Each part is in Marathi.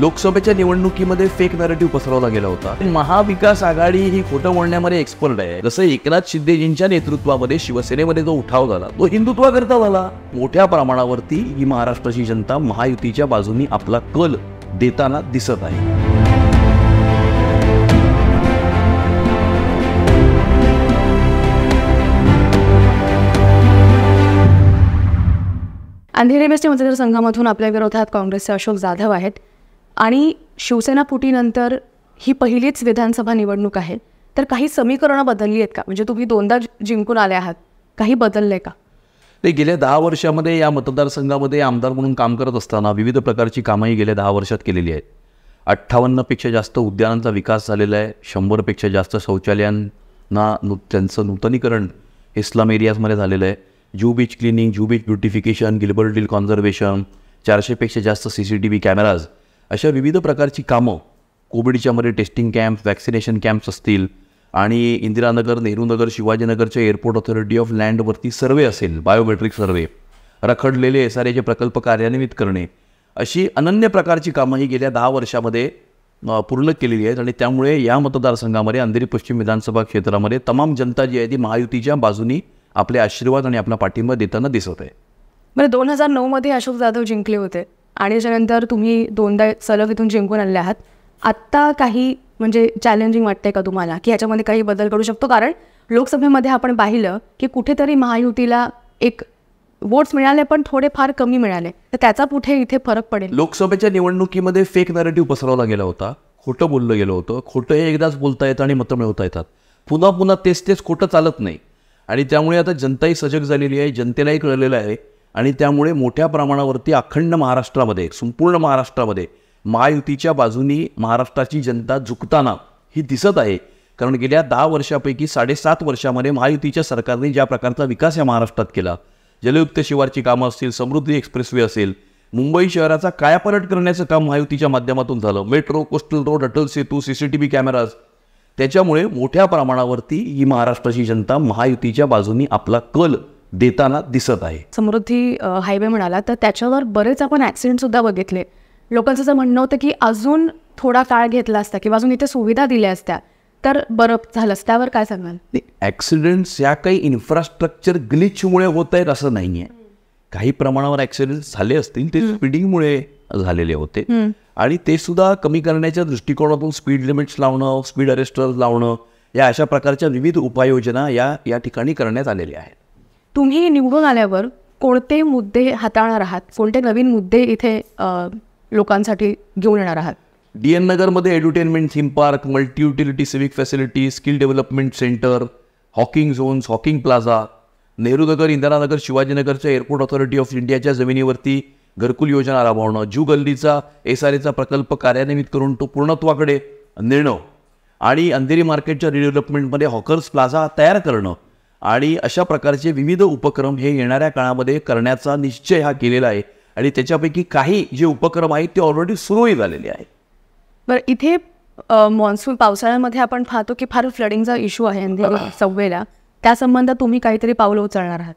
लोकसभेच्या निवडणुकीमध्ये फेक नॅरेटिव्ह पसरवला गेला होता. महाविकास आघाडी ही खोटं बोलण्यामध्ये एक्सपर्ट आहे. जसं एकनाथ शिंदेजींच्या नेतृत्वामध्ये शिवसेनेमध्ये जो उठाव झाला तो हिंदुत्वाकरता झाला. मोठ्या प्रमाणावरती ही महाराष्ट्राची जनता महायुतीच्या बाजूनी आपला कल देताना दिसत आहे. अंधेरी बेस्टी मतदारसंघामधून आपल्या विरोधात काँग्रेसचे अशोक जाधव आहेत आणि शिवसेना फुटीनंतर ही पहिलीच विधानसभा निवडणूक आहे. तर काही समीकरणं बदलली आहेत का? म्हणजे तुम्ही दोनदा जिंकून आले आहात, काही बदलले का? ते गेल्या 10 वर्षामध्ये या मतदारसंघामध्ये आमदार म्हणून काम करत असताना विविध प्रकारची कामंही गेल्या 10 वर्षात केलेली आहेत. 58पेक्षा जास्त उद्यानांचा विकास झालेला आहे. 100पेक्षा जास्त शौचालयांना त्यांचं नूतनीकरण हे स्लम एरियाजमध्ये झालेलं आहे. Juhu beach cleaning, Juhu beach beautification, Gilbert Hill conservation, 400पेक्षा जास्त CCTV कॅमेराज, अशा विविध प्रकारची कामं. कोविडच्यामध्ये टेस्टिंग कॅम्प, वॅक्सिनेशन कॅम्प्स असतील आणि इंदिरानगर, नेहरूनगर, शिवाजीनगरच्या एअरपोर्ट ऑथॉरिटी ऑफ लँडवरती सर्वे असेल, बायोमेट्रिक सर्वे, रखडलेले SRAचे प्रकल्प कार्यान्वित करणे, अशी अनन्य प्रकारची कामं ही गेल्या 10 वर्षामध्ये पूर्ण केलेली आहेत. आणि त्यामुळे या मतदारसंघामध्ये अंधेरी पश्चिम विधानसभा क्षेत्रामध्ये तमाम जनता जी आहे ती महायुतीच्या बाजूनी आपले आशीर्वाद आणि आपला पाठिंबा देताना दिसत आहे. बरं, 2009मध्ये अशोक जाधव जिंकले होते आणि त्याच्यानंतर तुम्ही दोनदा सलग इथून जिंकून आले आहात. आत्ता काही म्हणजे चॅलेंजिंग वाटतंय का तुम्हाला की ह्याच्यामध्ये काही बदल करू शकतो? कारण लोकसभेमध्ये आपण पाहिलं की कुठेतरी महायुतीला एक वोट्स मिळाले पण थोडे फार कमी मिळाले, तर त्याचा कुठे इथे फरक पडेल? लोकसभेच्या निवडणुकीमध्ये फेक नॅरेटिव्ह पसरवला गेला होता. खोटं बोललं गेलं होतं. खोटं हे एकदाच बोलता येतं आणि मतं मिळवता येतात. पुन्हा पुन्हा तेच खोटं चालत नाही. आणि त्यामुळे आता जनताही सजग झालेली आहे, जनतेलाही कळलेलं आहे. आणि त्यामुळे मोठ्या प्रमाणावरती अखंड महाराष्ट्रामध्ये, संपूर्ण महाराष्ट्रामध्ये महायुतीच्या बाजूनी महाराष्ट्राची जनता झुकताना ही दिसत आहे. कारण गेल्या 10 वर्षापैकी 7.5 वर्षामध्ये महायुतीच्या सरकारने ज्या प्रकारचा विकास या महाराष्ट्रात केला, जलयुक्त शिवारची कामं असतील, समृद्धी एक्सप्रेसवे असेल, मुंबई शहराचा कायापालट करण्याचं काम महायुतीच्या माध्यमातून झालं, metro, coastal road, Atal Setu, CCTV cameras, त्याच्यामुळे मोठ्या प्रमाणावरती ही महाराष्ट्राची जनता महायुतीच्या बाजूनी आपला कल देताना दिसत आहे. समृद्धी हायवे म्हणाला तर त्याच्यावर बरेच आपण ॲक्सिडेंटसुद्धा बघितले. लोकांचं असं म्हणणं होतं की अजून थोडा काळ घेतला असता किंवा अजून इथे सुविधा दिल्या असत्या तर बरं झालं असतं. त्यावर काय सांगाल? ॲक्सिडेंट्स या काही इन्फ्रास्ट्रक्चर ग्लिचमुळे होत आहेत असं नाही आहे. काही प्रमाणावर ॲक्सिडेंट्स झाले असतील, ते स्पीडिंगमुळे झालेले होते. आणि ते सुद्धा कमी करण्याच्या दृष्टिकोनातून स्पीड लिमिट्स लावणं, स्पीड अरेस्टर्स लावणं, या अशा प्रकारच्या विविध उपाययोजना या ठिकाणी करण्यात आलेल्या आहेत. तुम्ही निवडून आल्यावर कोणते मुद्दे हाताळणार आहात? कोणते नवीन मुद्दे इथे लोकांसाठी घेऊन येणार आहात? DN नगरमध्ये edutainment theme park, multi utility civic facility, skill development centre, hawking zones, hawking plaza, Nehrunagar, Indiranagar, शिवाजीनगरच्या एअरपोर्ट ऑथॉरिटी ऑफ इंडियाच्या जमिनीवरती घरकुल योजना राबवणं, जू गल्लीचा SRAचा प्रकल्प कार्यान्वित करून तो पूर्णत्वाकडे नेणं आणि अंधेरी मार्केटच्या रिडेव्हलपमेंटमध्ये हॉकर्स प्लाझा तयार करणं आणि अशा प्रकारचे विविध उपक्रम हे येणाऱ्या काळामध्ये करण्याचा निश्चय हा केलेला आहे. आणि त्याच्यापैकी काही जे उपक्रम आहेत ते ऑलरेडी सुरूही झालेले आहेत. बरं, इथे मॉन्सून पावसाळ्यामध्ये आपण पाहतो की फार फ्लडिंगचा इश्यू आहे अंधेरी सबवेला. त्या संबंधात तुम्ही काहीतरी पावलं उचलणार आहात?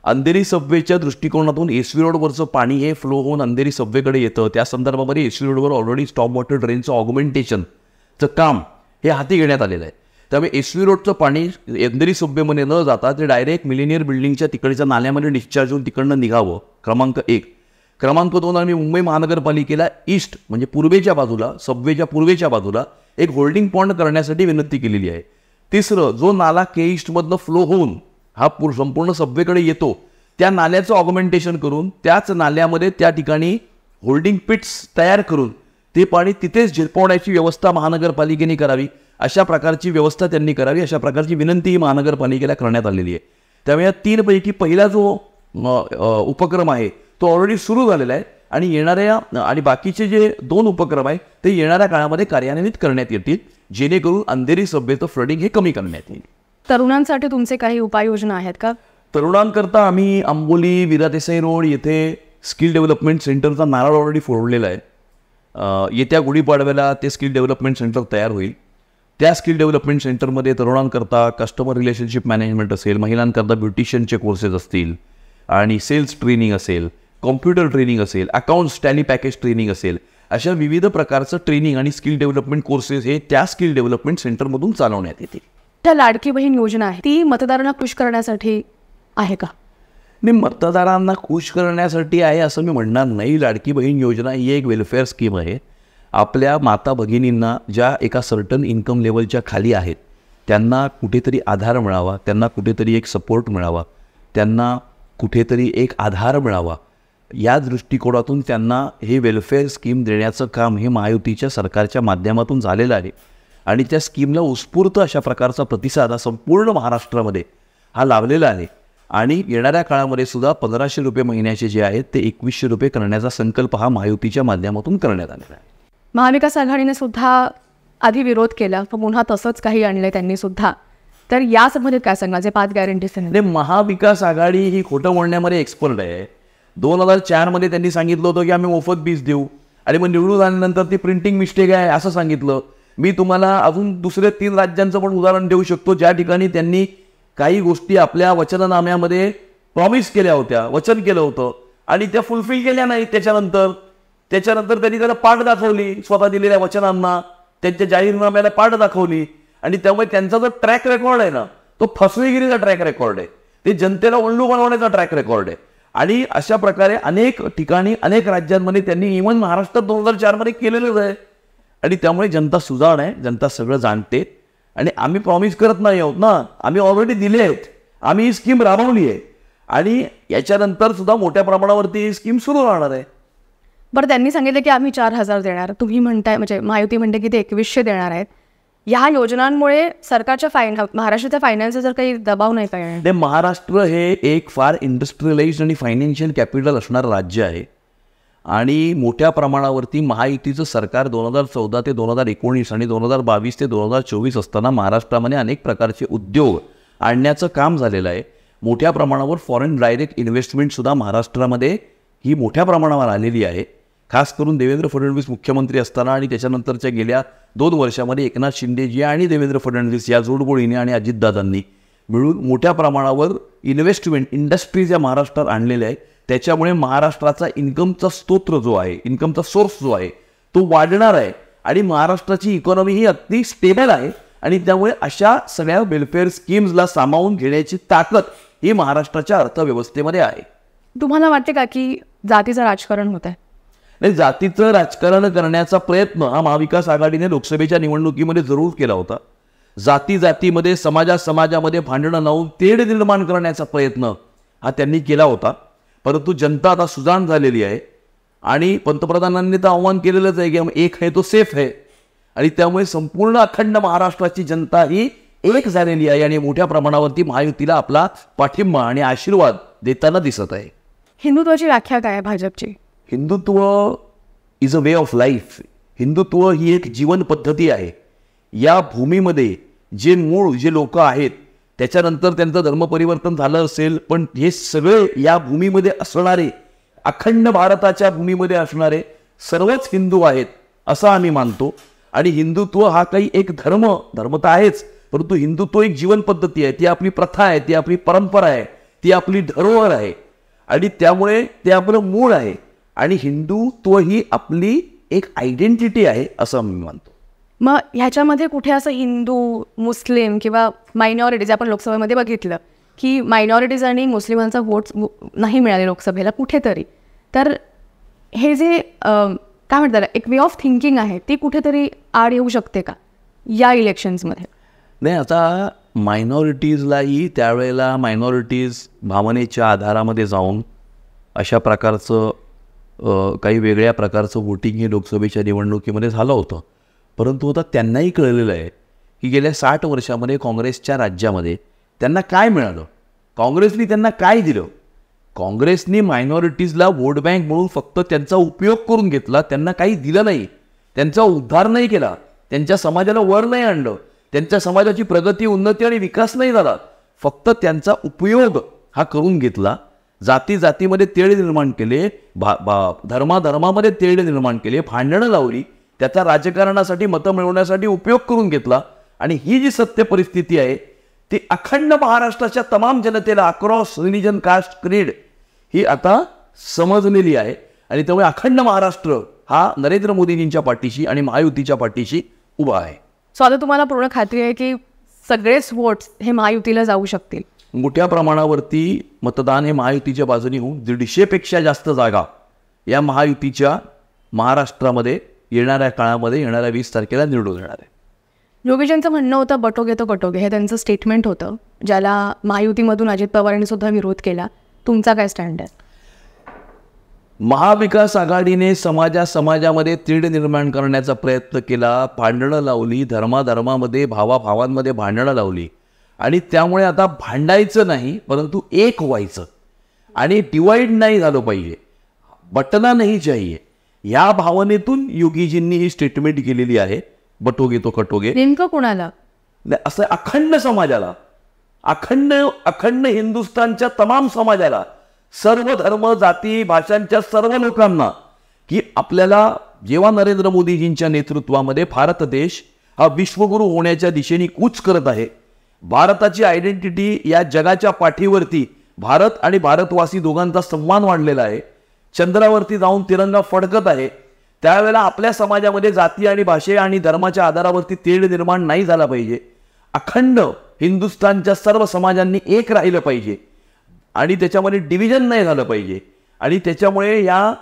अंधेरी सबवेच्या दृष्टिकोनातून SV रोडवरचं पाणी हे फ्लो होऊन अंधेरी सबवेकडे येतं. त्या संदर्भामध्ये SV रोडवर ऑलरेडी स्टॉप वॉटर ड्रेनचं ऑगमेंटेशनचं काम हे हाती घेण्यात आलेलं आहे. त्यामुळे SV रोडचं पाणी अंधेरी सबवेमध्ये न जाता ते डायरेक्ट मिलेनियर बिल्डिंगच्या तिकडच्या नाल्यामध्ये डिस्चार्ज होऊन तिकडनं निघावं, क्रमांक 1. क्रमांक 2, आम्ही मुंबई महानगरपालिकेला ईस्ट म्हणजे पूर्वेच्या बाजूला, सबवेच्या पूर्वेच्या बाजूला एक होल्डिंग पॉइंट करण्यासाठी विनंती केलेली आहे. 3, जो नाला K ईस्टमधनं फ्लो होऊन हा संपूर्ण सबवेकडे येतो त्या नाल्याचं ऑगमेंटेशन करून त्याच नाल्यामध्ये त्या ठिकाणी होल्डिंग पिट्स तयार करून ते पाणी तिथेच झिरपवण्याची व्यवस्था महानगरपालिकेने करावी. अशा प्रकारची व्यवस्था त्यांनी करावी, अशा प्रकारची विनंती ही महानगरपालिकेला करण्यात आलेली आहे. त्यामुळे या 3पैकी पहिला जो उपक्रम आहे तो ऑलरेडी सुरू झालेला आहे आणि येणाऱ्या आणि बाकीचे जे 2 उपक्रम आहेत ते येणाऱ्या काळामध्ये कार्यान्वित करण्यात येतील, जेणेकरून अंधेरी सबवेचं फ्लडिंग हे कमी करण्यात येईल. तरुणांसाठी तुमचे काही उपाययोजना आहेत का? तरुणांकरता आम्ही आंबोली, वीरा देसाई रोड येथे स्किल डेव्हलपमेंट सेंटरचा नारळ ऑलरेडी फोडलेला आहे. येत्या गुढीपाडव्याला ते स्किल डेव्हलपमेंट सेंटर तयार होईल. त्या स्किल डेव्हलपमेंट सेंटरमध्ये तरुणांकरता कस्टमर रिलेशनशिप मॅनेजमेंट असेल, महिलांकरता ब्युटिशियनचे कोर्सेस असतील आणि सेल्स ट्रेनिंग असेल, कॉम्प्युटर ट्रेनिंग असेल, अकाउंट्स टॅली पॅकेज ट्रेनिंग असेल, अशा विविध प्रकारचं ट्रेनिंग आणि स्किल डेव्हलपमेंट कोर्सेस हे त्या स्किल डेव्हलपमेंट सेंटरमधून चालवण्यात येतील. त्या लाडकी बहीण योजना आहे ती मतदारांना खुश करण्यासाठी आहे का? नाही, मतदारांना खुश करण्यासाठी आहे असं मी म्हणणार नाही. लाडकी बहीण योजना ही एक वेलफेअर स्कीम आहे. आपल्या माता भगिनींना ज्या एका सर्टन इन्कम लेवलच्या खाली आहेत त्यांना कुठेतरी आधार मिळावा, त्यांना कुठेतरी एक सपोर्ट मिळावा, त्यांना कुठेतरी एक आधार मिळावा, या दृष्टिकोनातून त्यांना हे वेलफेअर स्कीम देण्याचं काम हे महायुतीच्या सरकारच्या माध्यमातून झालेलं आहे. आणि त्या स्कीमला उत्स्फूर्त अशा प्रकारचा प्रतिसाद हा संपूर्ण महाराष्ट्रामध्ये हा लाभलेला आहे. आणि येणाऱ्या काळामध्ये सुद्धा 1500 रुपये महिन्याचे जे आहेत ते 2100 रुपये करण्याचा संकल्प हा महायुतीच्या माध्यमातूून करण्यात आलेला आहे. महाविकास आघाडीने सुद्धा आधी विरोध केला, पण पुन्हा तसंच काही आणलं त्यांनी सुद्धा. तर या संबंधित काय सांगा, जे 5 गॅरंटीज आहेत? महाविकास आघाडी ही खोटं बोलण्यामध्ये एक्सपर्ट आहे. 2004 मध्ये त्यांनी सांगितलं होतं की आम्ही मोफत वीज देऊ, आणि मग निवडून आल्यानंतर ती प्रिंटिंग मिस्टेक आहे असं सांगितलं. मी तुम्हाला अजून दुसरे 3 राज्यांचं पण उदाहरण देऊ शकतो ज्या ठिकाणी त्यांनी काही गोष्टी आपल्या वचननाम्यामध्ये प्रॉमिस केल्या होत्या, वचन केलं होतं आणि त्या फुलफिल केल्या नाही. त्याच्यानंतर त्यांनी त्याला पाठ दाखवली, स्वतः दिलेल्या वचनांना त्यांच्या जाहीरनाम्याला पाठ दाखवली. आणि त्यामुळे त्यांचा जो ट्रॅक रेकॉर्ड आहे ना तो फसवेगिरीचा ट्रॅक रेकॉर्ड आहे, ते जनतेला उल्लू बनवण्याचा ट्रॅक रेकॉर्ड आहे. आणि अशा प्रकारे अनेक ठिकाणी अनेक राज्यांमध्ये त्यांनी इव्हन महाराष्ट्रात 2004 मध्ये केलेलंच आहे. आणि त्यामुळे जनता सुजाण आहे, जनता सगळं जाणते. आणि आम्ही प्रॉमिस करत नाही आहोत ना, आम्ही ऑलरेडी दिले आहेत, आम्ही ही स्कीम राबवली आहे आणि याच्यानंतर सुद्धा मोठ्या प्रमाणावरती ही स्कीम सुरू राहणार आहे. बरं, त्यांनी सांगितलं की आम्ही 4000 देणार, तुम्ही म्हणताय म्हणजे महायुती म्हणते की ते 2100 देणार आहेत. या योजनांमुळे सरकारच्या महाराष्ट्राच्या फायनान्सचा जर काही दबाव नाही काय? महाराष्ट्र हे एक फार इंडस्ट्रियलाइज्ड आणि फायनान्शियल कॅपिटल असणारं राज्य आहे. आणि मोठ्या प्रमाणावरती महायुतीचं सरकार 2014 ते 2019 आणि 2022 ते 2024 असताना महाराष्ट्रामध्ये अनेक प्रकारचे उद्योग आणण्याचं काम झालेलं आहे. मोठ्या प्रमाणावर फॉरेन डायरेक्ट इन्व्हेस्टमेंटसुद्धा महाराष्ट्रामध्ये ही मोठ्या प्रमाणावर आलेली आहे. खास करून देवेंद्र फडणवीस मुख्यमंत्री असताना आणि त्याच्यानंतरच्या गेल्या 2 वर्षामध्ये एकनाथ शिंदेजी आणि देवेंद्र फडणवीस या जोडगोळीने आणि अजितदादांनी मिळून मोठ्या प्रमाणावर इन्व्हेस्टमेंट इंडस्ट्रीज या महाराष्ट्रात आणलेल्या आहे. त्याच्यामुळे महाराष्ट्राचा इन्कमचा स्तोत्र जो आहे, इन्कमचा सोर्स जो आहे तो वाढणार आहे. आणि महाराष्ट्राची इकॉनॉमी ही अगदी स्टेबल आहे. आणि त्यामुळे अशा सगळ्या वेलफेअर स्कीम्सला सामावून घेण्याची ताकद ही महाराष्ट्राच्या अर्थव्यवस्थेमध्ये आहे. तुम्हाला वाटते का की जातीचं राजकारण होत आहे? नाही, जातीचं राजकारण करण्याचा प्रयत्न हा महाविकास आघाडीने लोकसभेच्या निवडणुकीमध्ये जरूर केला होता. जातीमध्ये समाजामध्ये भांडणं लावून तेढ निर्माण करण्याचा प्रयत्न हा त्यांनी केला होता. परंतु जनता आता सुजाण झालेली आहे आणि पंतप्रधानांनी तर आव्हान केलेलंच आहे की एक है तो सेफ है. आणि त्यामुळे संपूर्ण अखंड महाराष्ट्राची जनता ही एक झालेली आहे आणि मोठ्या प्रमाणावरती महायुतीला आपला पाठिंबा आणि आशीर्वाद देताना दिसत आहे. हिंदुत्वाची व्याख्या काय आहे भाजपची? Hindutva is a way of life. Hindutva ही एक जीवन पद्धती आहे. या भूमीमध्ये जे मूळ जे लोक आहेत त्याच्यानंतर त्यांचं धर्मपरिवर्तन झालं असेल, पण हे सगळे या भूमीमध्ये असणारे, अखंड भारताच्या भूमीमध्ये असणारे सर्वच हिंदू आहेत असं आम्ही मानतो. आणि हिंदुत्व हा काही एक धर्म तर आहेच, परंतु हिंदुत्व एक जीवन पद्धती आहे, ती आपली प्रथा आहे, ती आपली परंपरा आहे, ती आपली धरोहर आहे. आणि त्यामुळे ते आपलं मूळ आहे. आणि हिंदुत्व ही आपली एक आयडेंटिटी आहे असं मी मानतो. मग ह्याच्यामध्ये कुठे असं हिंदू, मुस्लिम किंवा मायनॉरिटीज, आपण लोकसभेमध्ये बघितलं की मायनॉरिटीज आणि मुस्लिमांचा वोट्स नाही मिळाले लोकसभेला कुठेतरी, तर हे जे काय म्हणतात एक वे ऑफ थिंकिंग आहे ती कुठेतरी आड येऊ शकते का या इलेक्शन्समध्ये? नाही, आता मायनॉरिटीजलाही त्यावेळेला मायनॉरिटीज भावनेच्या आधारामध्ये जाऊन अशा प्रकारचं काही वेगळ्या प्रकारचं वोटिंग हे लोकसभेच्या निवडणुकीमध्ये झालं होतं. परंतु आता त्यांनाही कळलेलं आहे की गेल्या 60 वर्षामध्ये काँग्रेसच्या राज्यामध्ये त्यांना काय मिळालं, काँग्रेसनी त्यांना काय दिलं. काँग्रेसनी मायनॉरिटीजला वोट बँक म्हणून फक्त त्यांचा उपयोग करून घेतला, त्यांना काही दिलं नाही, त्यांचा उद्धार नाही केला, त्यांच्या समाजाला वर नाही आणलं, त्यांच्या समाजाची प्रगती, उन्नती आणि विकास नाही झाला, फक्त त्यांचा उपयोग हा करून घेतला. जातीमध्ये तेढ निर्माण केले, धर्मामध्ये तेढ निर्माण केले, भांडणं लावली, त्याचा राजकारणासाठी मतं मिळवण्यासाठी उपयोग करून घेतला. आणि ही जी सत्य परिस्थिती आहे ती अखंड महाराष्ट्राच्या तमाम जनतेला अक्रॉस रिलिजन, कास्ट, क्रीड ही आता समजलेली आहे. आणि त्यामुळे अखंड महाराष्ट्र हा नरेंद्र मोदीजींच्या पाठीशी आणि महायुतीच्या पाठीशी उभा आहे. सो आता तुम्हाला पूर्ण खात्री आहे की सगळेच वोट्स हे महायुतीला जाऊ शकतील? मोठ्या प्रमाणावरती मतदान हे महायुतीच्या बाजूने होऊन 150पेक्षा जास्त जागा या महायुतीच्या महाराष्ट्रामध्ये येणाऱ्या काळामध्ये येणाऱ्या 20 तारखेला निवडून येणार आहे. योगीजींचं म्हणणं होतं बटोगे तो कटोगे, हे त्यांचं स्टेटमेंट होतं, ज्याला महायुतीमधून अजित पवारांनी सुद्धा विरोध केला. तुमचा काय स्टँड आहे? महाविकास आघाडीने समाजामध्ये तीड निर्माण करण्याचा प्रयत्न केला, भांडणं लावली, धर्माधर्मामध्ये भावाभावांमध्ये भांडणं लावली आणि त्यामुळे आता भांडायचं नाही परंतु एक व्हायचं आणि डिवाइड नाही झालं पाहिजे, बटना नाही चाहिए, या भावनेतून योगीजींनी ही स्टेटमेंट केलेली आहे. बटोगे तो कटोगे नेमकं कोणाला? असं अखंड समाजाला, अखंड हिंदुस्थानच्या तमाम समाजाला, सर्व धर्म जाती भाषांच्या सर्व लोकांना, की आपल्याला जेव्हा नरेंद्र मोदीजींच्या नेतृत्वामध्ये भारत देश हा विश्वगुरू होण्याच्या दिशेने कूच करत आहे, भारताची आयडेंटिटी या जगाच्या पाठीवरती भारत आणि भारतवासी दोघांचा सन्मान वाढलेला आहे, चंद्रावरती जाऊन तिरंगा फडकत आहे, त्यावेळेला आपल्या समाजामध्ये जाती आणि भाषे आणि धर्माच्या आधारावरती तेढ निर्माण नाही झाला पाहिजे. अखंड हिंदुस्थानच्या सर्व समाजांनी एक राहिलं पाहिजे आणि त्याच्यामध्ये डिव्हिजन नाही झालं पाहिजे आणि त्याच्यामुळे या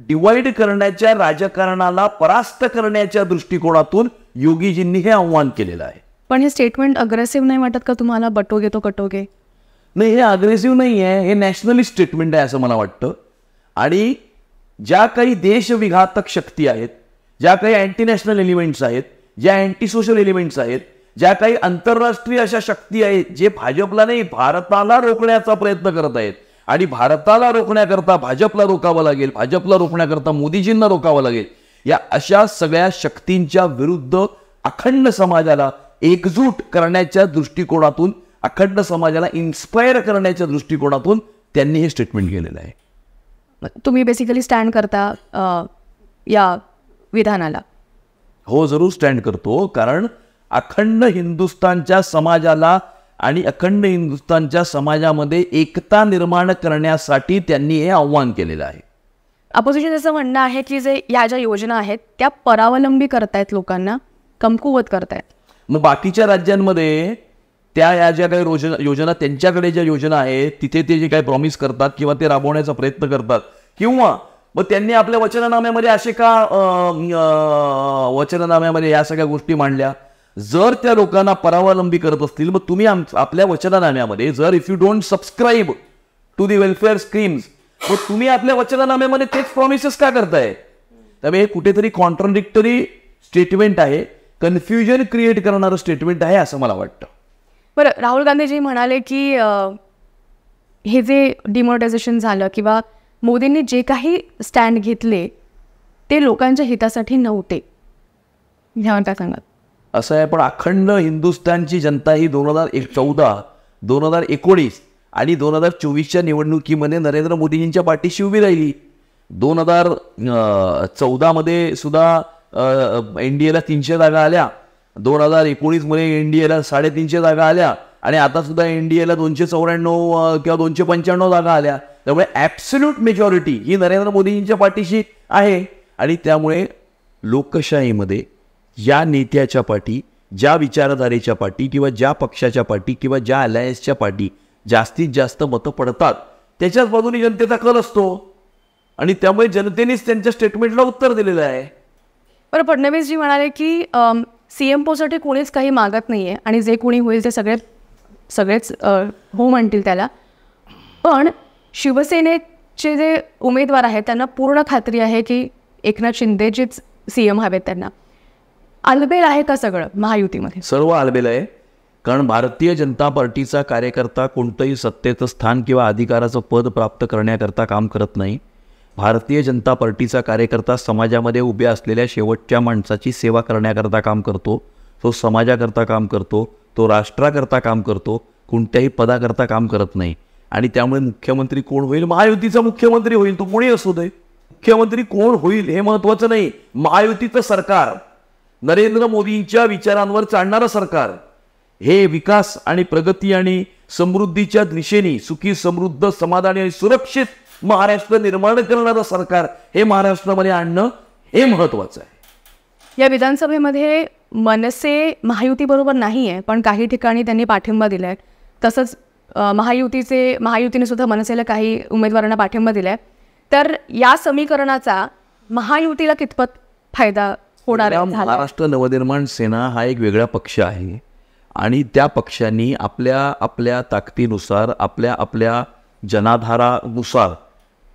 डिवाइड करण्याच्या राजकारणाला परास्त करण्याच्या दृष्टिकोनातून योगीजींनी हे आव्हान केलेलं आहे. पण हे स्टेटमेंट अग्रेसिव्ह नाही वाटत का तुम्हाला? बटोगे तो कटोगे. नाही, हे अग्रेसिव्ह नाही आहे, हे नॅशनलिस्ट स्टेटमेंट आहे असं मला वाटतं. आणि ज्या काही देशविघातक शक्ती आहेत, ज्या काही अँटी नॅशनल एलिमेंट्स आहेत, ज्या अँटी सोशल एलिमेंट्स आहेत, ज्या काही आंतरराष्ट्रीय अशा शक्ती आहेत जे भाजपला नाही भारताला रोखण्याचा प्रयत्न करत आहेत आणि भारताला रोखण्याकरता भाजपला रोखावं लागेल, भाजपला रोखण्याकरता मोदीजींना रोखावं लागेल, या अशा सगळ्या शक्तींच्या विरुद्ध अखंड समाजाला एकजूट करण्याच्या दृष्टिकोनातून, अखंड समाजाला इन्स्पायर करण्याच्या दृष्टिकोनातून त्यांनी हे स्टेटमेंट केलेलं आहे. तुम्ही बेसिकली स्टँड करता या विधानाला? हो, जरूर स्टँड करतो, कारण अखंड हिंदुस्थानच्या समाजाला आणि अखंड हिंदुस्थानच्या समाजामध्ये एकता निर्माण करण्यासाठी त्यांनी हे आव्हान केलेलं आहे. अपोजिशन असं म्हणणं आहे की जे या ज्या योजना आहेत त्या परावलंबी करतायत, लोकांना कमकुवत करतायत. मग बाकीच्या राज्यांमध्ये या ज्या काही योजना त्यांच्याकडे ज्या योजना आहेत तिथे ते जे काही प्रॉमिस करतात किंवा ते राबवण्याचा प्रयत्न करतात, किंवा मग त्यांनी आपल्या वचननाम्यामध्ये असे का वचननाम्यामध्ये या सगळ्या गोष्टी मांडल्या? जर त्या लोकांना परावलंबी करत असतील, मग तुम्ही आपल्या वचननाम्यामध्ये जर if you don't subscribe to the welfare schemes, मग तुम्ही आपल्या वचननाम्यामध्ये तेच प्रॉमिसेस का करताय? त्यामुळे हे कुठेतरी कॉन्ट्राडिक्टरी स्टेटमेंट आहे, कन्फ्युजन क्रिएट करणारं स्टेटमेंट आहे असं मला वाटतं. बरं, राहुल गांधीजी म्हणाले की हे जे डिमॉनिटायझेशन झालं किंवा मोदींनी जे काही स्टँड घेतले ते लोकांच्या हितासाठी नव्हते, ह्यावर काय सांगा? असं आहे, पण अखंड हिंदुस्थानची जनता ही 2014, 2019 आणि 2024च्या निवडणुकीमध्ये नरेंद्र मोदींच्या पाठीशी उभी राहिली. 2014 सुद्धा एनडीएला 300 जागा आल्या, 2019 मध्ये एनडीएला 350 जागा आल्या आणि आता सुद्धा एनडीएला 294 किंवा 295 जागा आल्या. त्यामुळे ॲब्सोल्यूट मेजॉरिटी ही नरेंद्र मोदींच्या पाठीशी आहे आणि त्यामुळे लोकशाहीमध्ये ज्या नेत्याच्या पाठी, ज्या विचारधारेच्या पाठी किंवा ज्या पक्षाच्या पाठी किंवा ज्या अलायन्सच्या पाठी जास्तीत जास्त मतं पडतात त्याच्याच बाजूने जनतेचा कल असतो आणि त्यामुळे जनतेनेच त्यांच्या स्टेटमेंटला उत्तर दिलेलं आहे. बरं, फडणवीसजी म्हणाले की CM पोस्टसाठी कोणीच काही मागत नाही आहे आणि जे कोणी होईल ते सगळेच हो म्हणतील त्याला, पण शिवसेनेचे जे उमेदवार आहेत त्यांना पूर्ण खात्री आहे की एकनाथ शिंदेचीच CM हवेत. त्यांना आलबेल आहे का सगळं महायुतीमध्ये? सर्व आलबेल आहे, कारण भारतीय जनता पार्टीचा कार्यकर्ता कोणतंही सत्तेचं स्थान किंवा अधिकाराचं पद प्राप्त करण्याकरता काम करत नाही. भारतीय जनता पार्टीचा कार्यकर्ता समाजामध्ये उभ्या असलेल्या शेवटच्या माणसाची सेवा करण्याकरता काम करतो, तो समाजाकरता काम करतो, तो राष्ट्राकरता काम करतो, कोणत्याही पदाकरता काम करत नाही. आणि त्यामुळे मुख्यमंत्री कोण होईल? महायुतीचा मुख्यमंत्री होईल, तो कोणी असू दे. मुख्यमंत्री कोण होईल हे महत्त्वाचं नाही, महायुतीचं सरकार, नरेंद्र मोदींच्या विचारांवर चालणारं सरकार हे विकास आणि प्रगती आणि समृद्धीच्या दिशेने सुखी समृद्ध समाधानी आणि सुरक्षित महाराष्ट्र निर्माण करणारं सरकार हे महाराष्ट्रामध्ये आणणं हे महत्वाचं आहे. या विधानसभेमध्ये मनसे महायुतीबरोबर नाही आहे, पण काही ठिकाणी त्यांनी पाठिंबा दिला आहे. तसंच महायुतीने सुद्धा मनसेला काही उमेदवारांना पाठिंबा दिला आहे. तर या समीकरणाचा महायुतीला कितपत फायदा होणार आहे? महाराष्ट्र नवनिर्माण सेना हा एक वेगळा पक्ष आहे आणि त्या पक्षांनी आपल्या ताकदीनुसार आपल्या जनाधारानुसार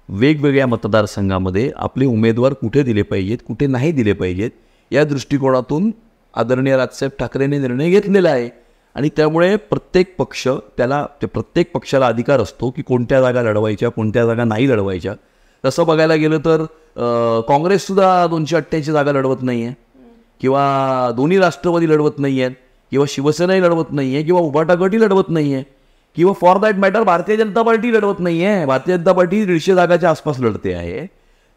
वेगवेगळ्या मतदारसंघामध्ये आपले उमेदवार कुठे दिले पाहिजेत, कुठे नाही दिले पाहिजेत, या दृष्टिकोनातून आदरणीय राजसाहेब ठाकरेंनी निर्णय घेतलेला आहे. आणि त्यामुळे प्रत्येक पक्षाला अधिकार असतो की कोणत्या जागा लढवायच्या, कोणत्या जागा नाही लढवायच्या. तसं बघायला गेलं तर काँग्रेससुद्धा 288 जागा लढवत नाही आहे, किंवा दोन्ही राष्ट्रवादी लढवत नाही आहेत, किंवा शिवसेनाही लढवत नाही आहे, किंवा उभाटा गटही लढवत नाही आहे, किंवा for that matter Bharatiya Janata party लढवत नाही आहे. भारतीय जनता पार्टी 150 जागाच्या आसपास लढते आहे.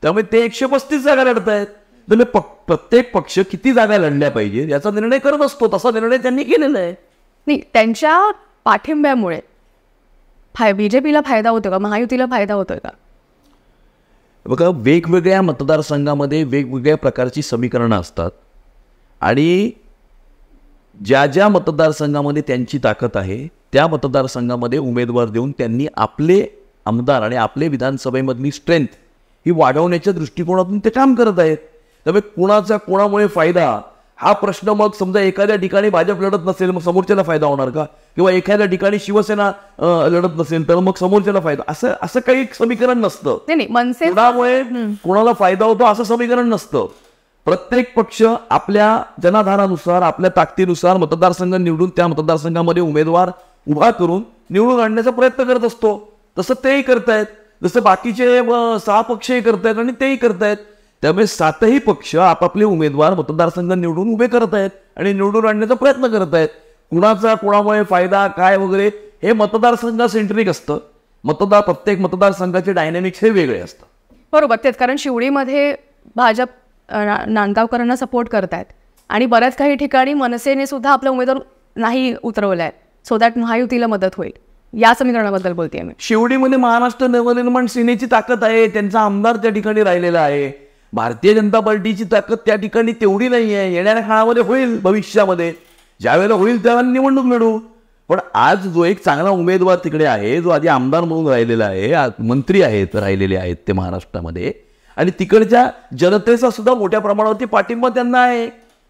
त्यामुळे ते 135 जागा लढत आहेत. तर प्रत्येक पक्ष किती जागा लढल्या पाहिजे याचा निर्णय करत असतो. तसा निर्णय त्यांनी केलेला आहे. नाही, त्यांच्या पाठिंब्यामुळे बीजेपीला फायदा होतो का, महायुतीला फायदा होतोय का? बघा, वेगवेगळ्या मतदारसंघामध्ये वेगवेगळ्या प्रकारची समीकरणं असतात आणि ज्या मतदारसंघामध्ये त्यांची ताकद आहे त्या मतदारसंघामध्ये उमेदवार देऊन त्यांनी आपले आमदार आणि आपले विधानसभेमधली स्ट्रेंथ ही वाढवण्याच्या दृष्टिकोनातून ते काम करत आहेत. त्यामुळे कोणामुळे फायदा हा प्रश्न, मग समजा एखाद्या ठिकाणी भाजप लढत नसेल मग समोरच्याला फायदा होणार का, किंवा एखाद्या ठिकाणी शिवसेना लढत नसेल तर मग समोरच्याला फायदा, असं काही समीकरण नसतं. कोणामुळे कोणाला फायदा होतो असं समीकरण नसतं. प्रत्येक पक्ष आपल्या जनाधारानुसार आपल्या ताकदीनुसार मतदारसंघ निवडून त्या मतदारसंघामध्ये उमेदवार उभा करून निवडून आणण्याचा प्रयत्न करत असतो. तसं तेही करतायत, जसं बाकीचे 6 पक्षही करतायत आणि तेही करतायत. त्यामुळे 7ही पक्ष आपापले उमेदवार मतदारसंघ निवडून उभे करत आहेत आणि निवडून आणण्याचा प्रयत्न करत आहेत. कोणामुळे फायदा काय वगैरे हे मतदारसंघा सेंट्रिक असतं. प्रत्येक मतदारसंघाचे डायनॅमिक्स हे वेगळे असतात. बरोबर, तेच कारण शिवडीमध्ये भाजप नांदगावकरांना सपोर्ट करतायत आणि बऱ्याच काही ठिकाणी मनसेने सुद्धा आपला उमेदवार नाही उतरवलाय, सो दॅट महायुतीला मदत होईल. या समीकरणाबद्दल बोलते मी. शिवडीमध्ये महाराष्ट्र नवनिर्माण सेनेची ताकद आहे, त्यांचा आमदार त्या ठिकाणी राहिलेला आहे. भारतीय जनता पार्टीची ताकद त्या ठिकाणी तेवढी नाही आहे. येणाऱ्या काळामध्ये होईल, भविष्यामध्ये ज्यावेळेला होईल त्यावेळेला निवडणूक मिळू. पण आज जो एक चांगला उमेदवार तिकडे आहे, जो आधी आमदार म्हणून राहिलेला आहे, मंत्री आहेत राहिलेले आहेत ते महाराष्ट्रामध्ये, आणि तिकडच्या जनतेचा सुद्धा मोठ्या प्रमाणावरती पाठिंबा त्यांना आहे.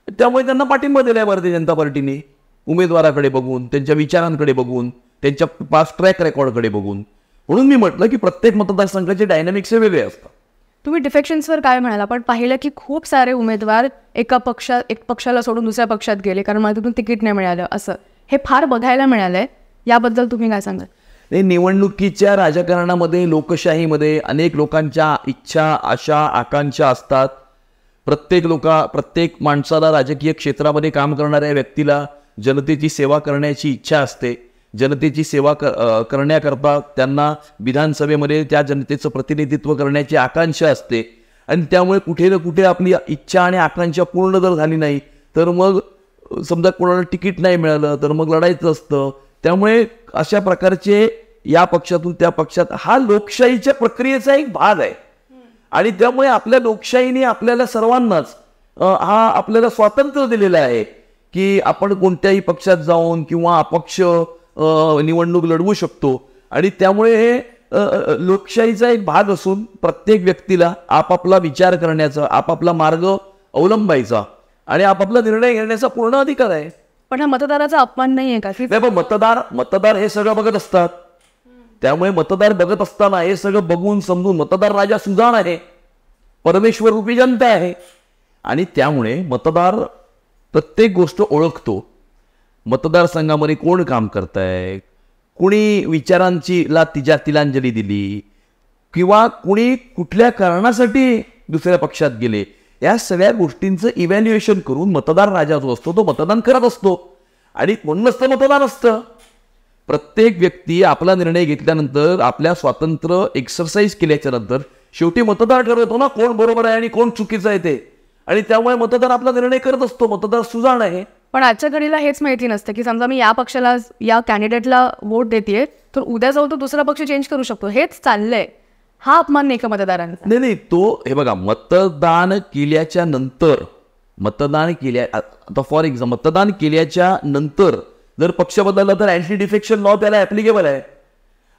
त्यामुळे त्यांना पाठिंबा दिलाय भारतीय जनता पार्टीने, उमेदवाराकडे बघून, त्यांच्या विचारांकडे बघून, त्यांच्या पास्ट ट्रॅक रेकॉर्डकडे बघून. म्हणून मी म्हटलं की प्रत्येक मतदारसंघाचे डायनॅमिक्स हे वेगळे असतात. तुम्ही डिफेक्शन्सवर काय म्हणाला, पण पाहिलं की खूप सारे उमेदवार एक पक्षाला सोडून दुसऱ्या पक्षात गेले कारण मला तिथून तिकीट नाही मिळालं, असं हे फार बघायला मिळालंय. याबद्दल तुम्ही काय सांगाल? निवडणुकीच्या राजकारणामध्ये, लोकशाहीमध्ये अनेक लोकांच्या इच्छा, आशा, आकांक्षा असतात. प्रत्येक माणसाला, राजकीय क्षेत्रामध्ये काम करणाऱ्या व्यक्तीला जनतेची सेवा करण्याची इच्छा असते. जनतेची सेवा करण्याकरता त्यांना विधानसभेमध्ये त्या जनतेचं प्रतिनिधित्व करण्याची आकांक्षा असते. आणि त्यामुळे कुठे ना कुठे आपली इच्छा आणि आकांक्षा पूर्ण जर झाली नाही तर मग समजा कोणाला तिकीट नाही मिळालं तर मग लढायचं असतं. त्यामुळे अशा प्रकारचे या पक्षातून त्या पक्षात हा लोकशाहीच्या प्रक्रियेचा एक भाग आहे. आणि त्यामुळे आपल्या लोकशाहीने आपल्याला सर्वांनाच आपल्याला स्वातंत्र्य दिलेलं आहे की आपण कोणत्याही पक्षात जाऊन किंवा अपक्ष निवडणूक लढवू शकतो. आणि त्यामुळे हे लोकशाहीचा एक भाग असून प्रत्येक व्यक्तीला आपापला विचार करण्याचा, आपापला मार्ग अवलंबायचा आणि आपापला निर्णय घेण्याचा पूर्ण अधिकार आहे. पण हा मतदाराचा अपमान नाही आहे का? नाही, पण मतदार हे सगळं बघत असतात. त्यामुळे मतदार बघत असताना हे सगळं बघून समजून, मतदार राजा सुजाण आहे, परमेश्वर रूपी जनता आहे आणि त्यामुळे मतदार प्रत्येक गोष्ट ओळखतो. मतदारसंघामध्ये कोण काम करताय, कुणी विचारांची तिलांजली दिली किंवा कुणी कुठल्या कारणासाठी दुसऱ्या पक्षात गेले, या सगळ्या गोष्टींचं इव्हॅल्युएशन करून मतदार राजा जो असतो तो मतदान करत असतो. आणि कोण नसतं, मतदान असतं. प्रत्येक व्यक्ती आपला निर्णय घेतल्यानंतर, आपल्या स्वातंत्र्य एक्सरसाइज केल्याच्या नंतर शेवटी मतदार ठरवतो ना कोण बरोबर आहे आणि कोण चुकीचं आहे ते. आणि त्यामुळे मतदार आपला निर्णय करत असतो. मतदार सुजाण आहे. पण आजच्या घडीला हेच माहिती नसतं की समजा मी या पक्षाला, या कॅन्डिडेटला वोट देते तर उद्या जाऊन तो दुसरा पक्ष चेंज करू शकतो. हेच चाललंय. हा अपमान नाही का मतदारांचा? नाही नाही, तो हे बघा, मतदान केल्याच्या नंतर आता फॉर एक्झाम्पल मतदान केल्याच्या नंतर जर पक्ष बदलला तर अँटी डिफेक्शन लॉ त्याला ऍप्लिकेबल आहे.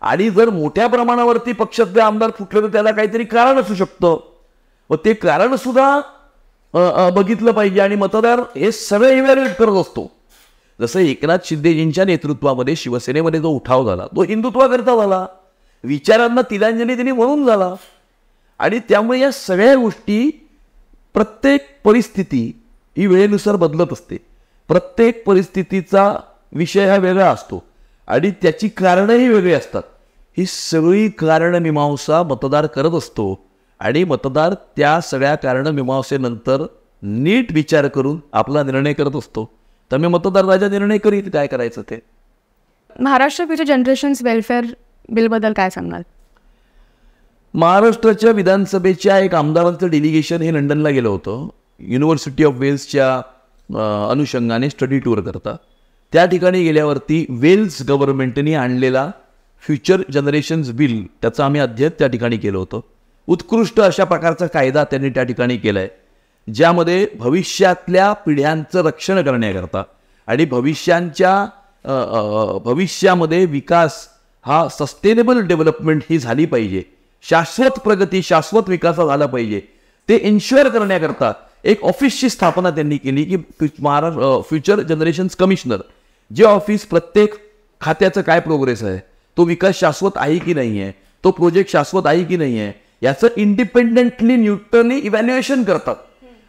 आणि जर मोठ्या प्रमाणावरती पक्षातले आमदार फुटले तर त्याला काहीतरी कारण असू शकतं, व ते कारण सुद्धा बघितलं पाहिजे. आणि मतदार हे सगळे इव्हॅल्युएट करत असतो. जसं एकनाथ शिंदेजींच्या नेतृत्वामध्ये शिवसेनेमध्ये जो उठाव झाला तो हिंदुत्वाकरता झाला, विचारांना तिलांजली त्यांनी म्हणून झाला. आणि त्यामुळे या सगळ्या गोष्टी, प्रत्येक परिस्थिती ही वेळेनुसार बदलत असते. प्रत्येक परिस्थितीचा विषय हा वेगळा असतो आणि त्याची कारणंही वेगळी असतात. ही सगळी कारणमीमांसा मतदार करत असतो आणि मतदार त्या सगळ्या कारणमीमांसेनंतर नीट विचार करून आपला निर्णय करत असतो. त्यामुळे मतदार राजा निर्णय करीत काय करायचं ते. महाराष्ट्र फ्युचर जनरेशन्स वेलफेअर बिलबद्दल काय सांगणार? महाराष्ट्राच्या विधानसभेच्या एक आमदारांचं डेलिगेशन हे लंडनला गेलं होतं युनिव्हर्सिटी ऑफ वेल्सच्या अनुषंगाने स्टडी टूर करता. त्या ठिकाणी गेल्यावरती वेल्स गव्हर्नमेंटनी आणलेला फ्युचर जनरेशन्स बिल त्याचं आम्ही अध्ययन त्या ठिकाणी केलं होतं. उत्कृष्ट अशा प्रकारचा कायदा त्यांनी त्या ठिकाणी केला आहे, ज्यामध्ये भविष्यातल्या पिढ्यांचं रक्षण करण्याकरता आणि भविष्यामध्ये विकास हा सस्टेनेबल डेव्हलपमेंट ही झाली पाहिजे, शाश्वत प्रगती, शाश्वत विकास झाला पाहिजे, ते इन्श्युअर करण्याकरता एक ऑफिसची स्थापना त्यांनी केली की फ्युचर जनरेशन्स कमिशनर, जे ऑफिस प्रत्येक खात्याचं काय प्रोग्रेस आहे, तो विकास शाश्वत आहे की नाही आहे, तो प्रोजेक्ट शाश्वत आहे की नाही आहे, याचं इंडिपेंडेंटली न्यूट्रली इव्हॅल्युएशन करतात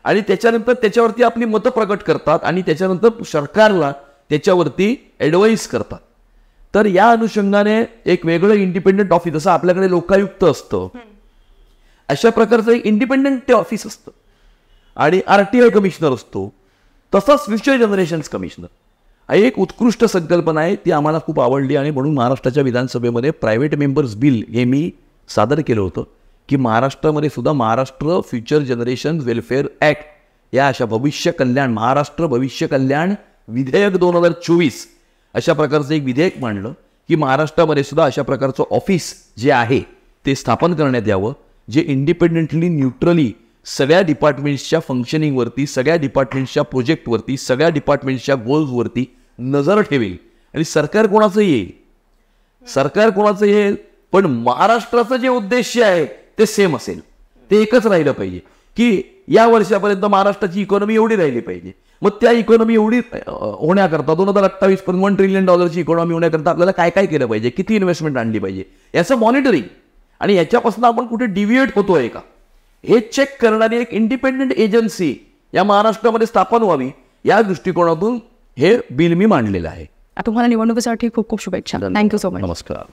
आणि त्याच्यानंतर त्याच्यावरती आपली मतं प्रकट करतात आणि त्याच्यानंतर सरकारला त्याच्यावरती ॲडवाईस करतात. तर या अनुषंगाने एक वेगळं इंडिपेंडंट ऑफिस, जसं आपल्याकडे लोकायुक्त असतं अशा प्रकारचं एक इंडिपेंडंट ते ऑफिस असतं आणि RTI कमिशनर असतो, तसंच फ्युचर जनरेशन्स कमिशनर. एक उत्कृष्ट संकल्पना आहे, ती आम्हाला खूप आवडली आणि म्हणून महाराष्ट्राच्या विधानसभेमध्ये प्रायव्हेट मेंबर्स बिल हे मी सादर केलं होतं की महाराष्ट्रामध्ये सुद्धा Maharashtra future generation welfare act या अशा महाराष्ट्र भविष्य कल्याण विधेयक 2024 अशा प्रकारचं एक विधेयक मांडलं की महाराष्ट्रामध्ये सुद्धा अशा प्रकारचं ऑफिस जे आहे ते स्थापन करण्यात यावं, जे इंडिपेंडेंटली न्यूट्रली सगळ्या डिपार्टमेंट्सच्या फंक्शनिंगवरती, सगळ्या डिपार्टमेंट्सच्या प्रोजेक्टवरती, सगळ्या डिपार्टमेंट्सच्या गोल्सवरती नजर ठेवेल. आणि सरकार कोणाचं येईल पण महाराष्ट्राचं जे उद्देश आहे ते सेम असेल, ते एकच राहिलं पाहिजे की या वर्षापर्यंत महाराष्ट्राची इकॉनॉमी एवढी राहिली पाहिजे. मग त्या इकॉनॉमी एवढी होण्याकरता 2028 पर्यंत $1 ट्रिलियन इकॉनॉमी होण्याकरता आपल्याला काय काय केलं पाहिजे, किती इन्व्हेस्टमेंट आणली पाहिजे, याचं मॉनिटरिंग आणि याच्यापासून आपण कुठे डिव्हिएट होतोय का हे चेक करणारी एक इंडिपेंडंट एजन्सी या महाराष्ट्रामध्ये स्थापन व्हावी, या दृष्टिकोनातून हे बिल मी मांडलेलं आहे. तुम्हाला निवडणुकीसाठी खूप खूप शुभेच्छा. Thank you so much. नमस्कार.